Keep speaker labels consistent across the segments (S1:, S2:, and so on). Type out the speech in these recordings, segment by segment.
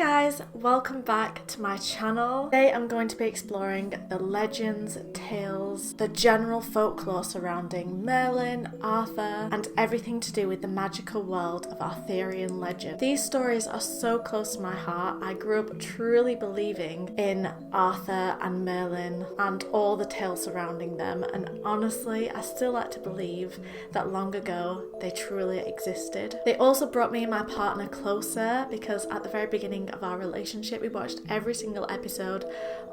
S1: guys, welcome back to my channel. Today I'm going to be exploring the legends, tales, the general folklore surrounding Merlin, Arthur, and everything to do with the magical world of Arthurian legend. These stories are so close to my heart. I grew up truly believing in Arthur and Merlin and all the tales surrounding them, and honestly I still like to believe that long ago they truly existed. They also brought me and my partner closer because at the very beginning of our relationship we watched every single episode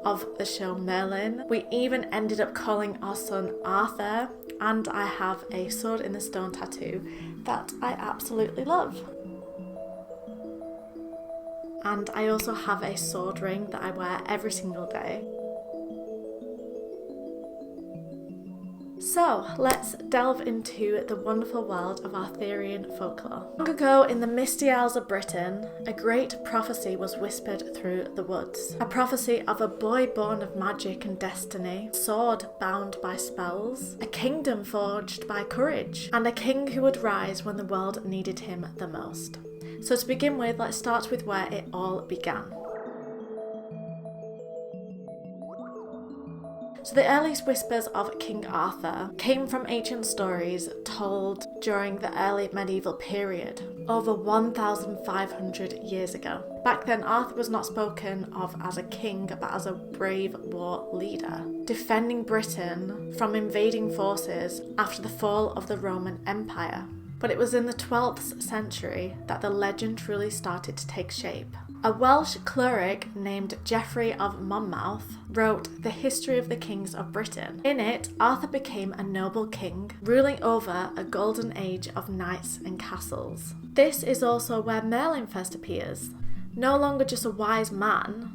S1: of the show Merlin. We even ended up calling our son Arthur, and I have a sword in the stone tattoo that I absolutely love. And I also have a sword ring that I wear every single day. So let's delve into the wonderful world of Arthurian folklore. Long ago in the misty isles of Britain, a great prophecy was whispered through the woods. A prophecy of a boy born of magic and destiny, a sword bound by spells, a kingdom forged by courage, and a king who would rise when the world needed him the most. So to begin with, let's start with where it all began. So the earliest whispers of King Arthur came from ancient stories told during the early medieval period, over 1,500 years ago. Back then, Arthur was not spoken of as a king, but as a brave war leader, defending Britain from invading forces after the fall of the Roman Empire. But it was in the 12th century that the legend truly started to take shape. A Welsh cleric named Geoffrey of Monmouth wrote The History of the Kings of Britain. In it, Arthur became a noble king, ruling over a golden age of knights and castles. This is also where Merlin first appears. No longer just a wise man,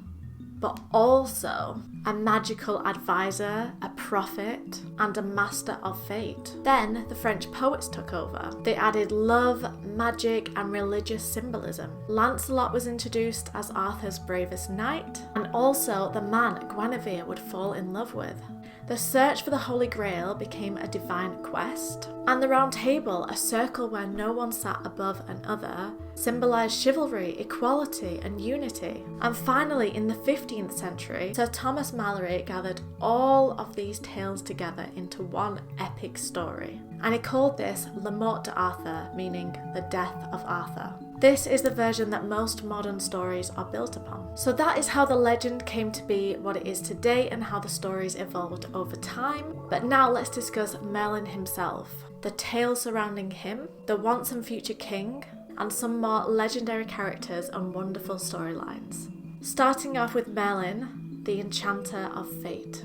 S1: but also a magical advisor, a prophet, and a master of fate. Then the French poets took over. They added love, magic, and religious symbolism. Lancelot was introduced as Arthur's bravest knight, and also the man Guinevere would fall in love with. The search for the Holy Grail became a divine quest, and the Round Table, a circle where no one sat above another, symbolised chivalry, equality, and unity. And finally, in the 15th century, Sir Thomas Malory gathered all of these tales together into one epic story, and he called this Le Mort d'Arthur, meaning the death of Arthur. This is the version that most modern stories are built upon. So that is how the legend came to be what it is today and how the stories evolved over time. But now let's discuss Merlin himself, the tales surrounding him, the once and future king, and some more legendary characters and wonderful storylines. Starting off with Merlin, the enchanter of fate.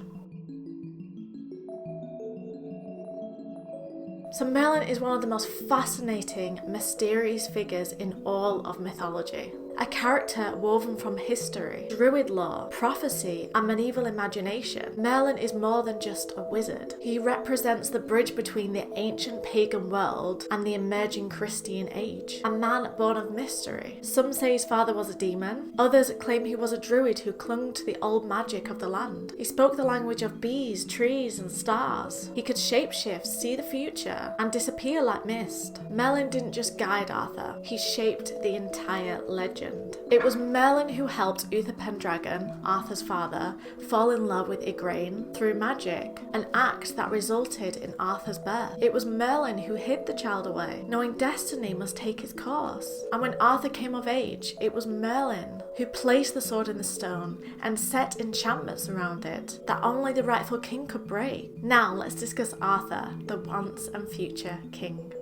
S1: So Merlin is one of the most fascinating, mysterious figures in all of mythology. A character woven from history, druid lore, prophecy, and medieval imagination. Merlin is more than just a wizard. He represents the bridge between the ancient pagan world and the emerging Christian age. A man born of mystery. Some say his father was a demon. Others claim he was a druid who clung to the old magic of the land. He spoke the language of bees, trees, and stars. He could shapeshift, see the future, and disappear like mist. Merlin didn't just guide Arthur, he shaped the entire legend. It was Merlin who helped Uther Pendragon, Arthur's father, fall in love with Igraine through magic, an act that resulted in Arthur's birth. It was Merlin who hid the child away, knowing destiny must take its course. And when Arthur came of age, it was Merlin who placed the sword in the stone and set enchantments around it that only the rightful king could break. Now let's discuss Arthur, the once and future king.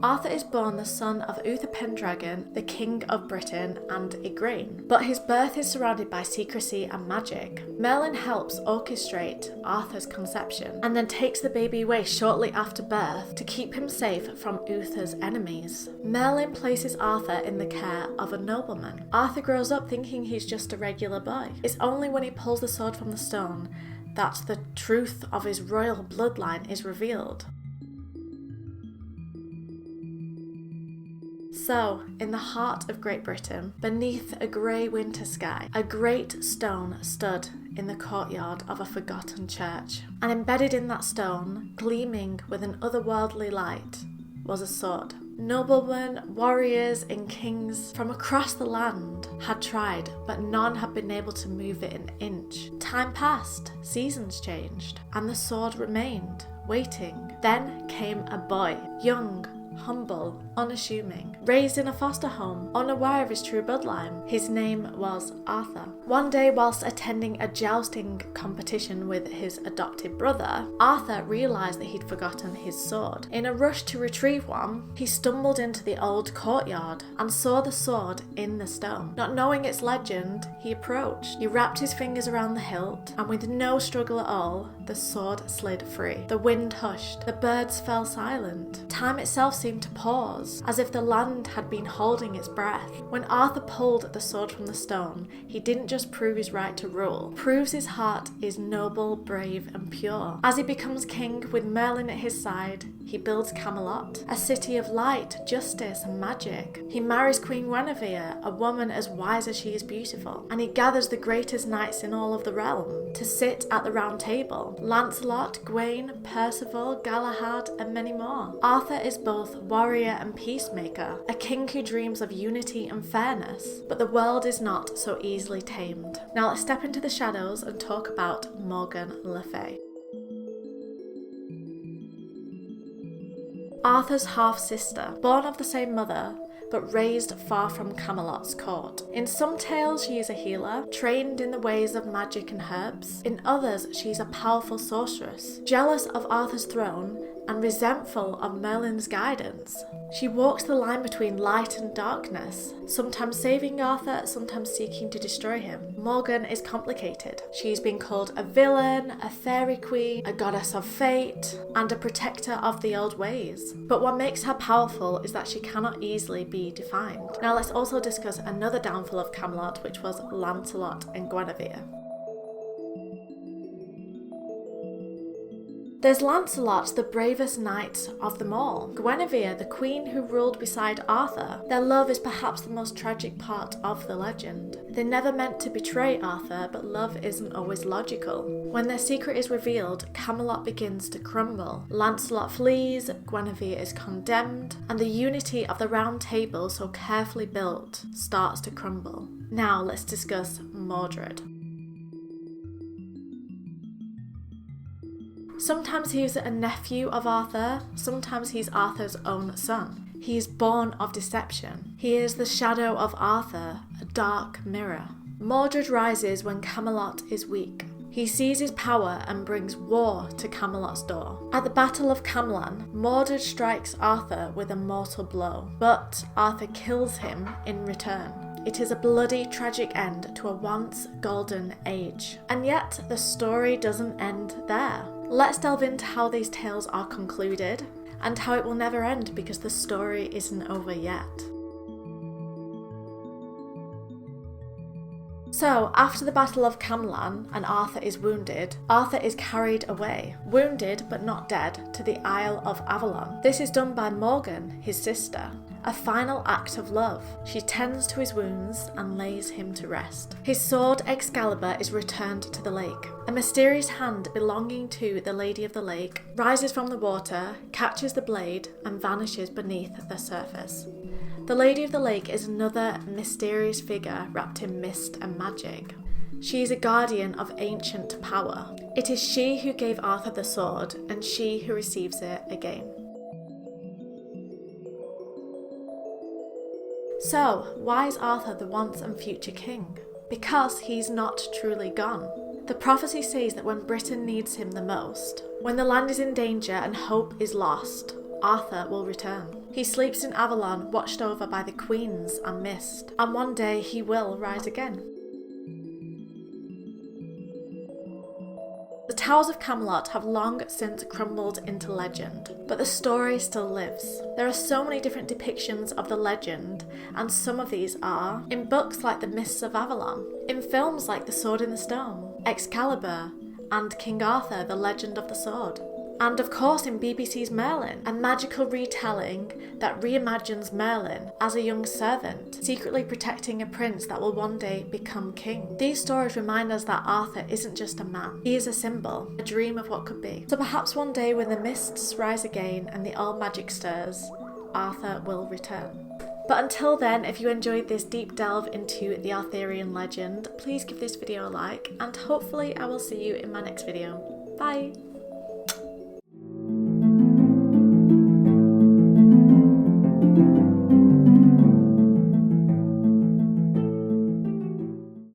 S1: Arthur is born the son of Uther Pendragon, the king of Britain, and Igraine, but his birth is surrounded by secrecy and magic. Merlin helps orchestrate Arthur's conception, and then takes the baby away shortly after birth to keep him safe from Uther's enemies. Merlin places Arthur in the care of a nobleman. Arthur grows up thinking he's just a regular boy. It's only when he pulls the sword from the stone that the truth of his royal bloodline is revealed. So, in the heart of Great Britain, beneath a grey winter sky, a great stone stood in the courtyard of a forgotten church. And embedded in that stone, gleaming with an otherworldly light, was a sword. Noblemen, warriors, and kings from across the land had tried, but none had been able to move it an inch. Time passed, seasons changed, and the sword remained, waiting. Then came a boy, young, humble, unassuming, raised in a foster home, unaware of his true bloodline. His name was Arthur. One day, whilst attending a jousting competition with his adopted brother, Arthur realised that he'd forgotten his sword. In a rush to retrieve one, he stumbled into the old courtyard and saw the sword in the stone. Not knowing its legend, he approached. He wrapped his fingers around the hilt, and with no struggle at all, the sword slid free. The wind hushed. The birds fell silent. Time itself seemed to pause, as if the land had been holding its breath. When Arthur pulled the sword from the stone, he didn't just prove his right to rule, he proves his heart is noble, brave, and pure. As he becomes king with Merlin at his side, he builds Camelot, a city of light, justice, and magic. He marries Queen Guinevere, a woman as wise as she is beautiful, and he gathers the greatest knights in all of the realm to sit at the round table. Lancelot, Gawain, Percival, Galahad, and many more. Arthur is both warrior and peacemaker, a king who dreams of unity and fairness, but the world is not so easily tamed. Now let's step into the shadows and talk about Morgan Le Fay. Arthur's half-sister, born of the same mother, but raised far from Camelot's court. In some tales she is a healer, trained in the ways of magic and herbs. In others she is a powerful sorceress, jealous of Arthur's throne and resentful of Merlin's guidance. She walks the line between light and darkness, sometimes saving Arthur, sometimes seeking to destroy him. Morgan is complicated. She's been called a villain, a fairy queen, a goddess of fate, and a protector of the old ways. But what makes her powerful is that she cannot easily be defined. Now let's also discuss another downfall of Camelot, which was Lancelot and Guinevere. There's Lancelot, the bravest knight of them all. Guinevere, the queen who ruled beside Arthur. Their love is perhaps the most tragic part of the legend. They never meant to betray Arthur, but love isn't always logical. When their secret is revealed, Camelot begins to crumble. Lancelot flees, Guinevere is condemned, and the unity of the round table, so carefully built, starts to crumble. Now let's discuss Mordred. Sometimes he is a nephew of Arthur, sometimes he's Arthur's own son. He is born of deception. He is the shadow of Arthur, a dark mirror. Mordred rises when Camelot is weak. He seizes power and brings war to Camelot's door. At the Battle of Camelot, Mordred strikes Arthur with a mortal blow, but Arthur kills him in return. It is a bloody, tragic end to a once golden age. And yet, the story doesn't end there. Let's delve into how these tales are concluded, and how it will never end because the story isn't over yet. So, after the Battle of Camelot and Arthur is wounded, Arthur is carried away, wounded but not dead, to the Isle of Avalon. This is done by Morgan, his sister. A final act of love. She tends to his wounds and lays him to rest. His sword Excalibur is returned to the lake. A mysterious hand belonging to the Lady of the Lake rises from the water, catches the blade, and vanishes beneath the surface. The Lady of the Lake is another mysterious figure wrapped in mist and magic. She is a guardian of ancient power. It is she who gave Arthur the sword, and she who receives it again. So, why is Arthur the once and future king? Because he's not truly gone. The prophecy says that when Britain needs him the most, when the land is in danger and hope is lost, Arthur will return. He sleeps in Avalon, watched over by the queens and mist, and one day he will rise again. The towers of Camelot have long since crumbled into legend, but the story still lives. There are so many different depictions of the legend, and some of these are in books like The Mists of Avalon, in films like The Sword in the Stone, Excalibur, and King Arthur, The Legend of the Sword. And of course in BBC's Merlin, a magical retelling that reimagines Merlin as a young servant, secretly protecting a prince that will one day become king. These stories remind us that Arthur isn't just a man, he is a symbol, a dream of what could be. So perhaps one day when the mists rise again and the old magic stirs, Arthur will return. But until then, if you enjoyed this deep delve into the Arthurian legend, please give this video a like, and hopefully I will see you in my next video. Bye!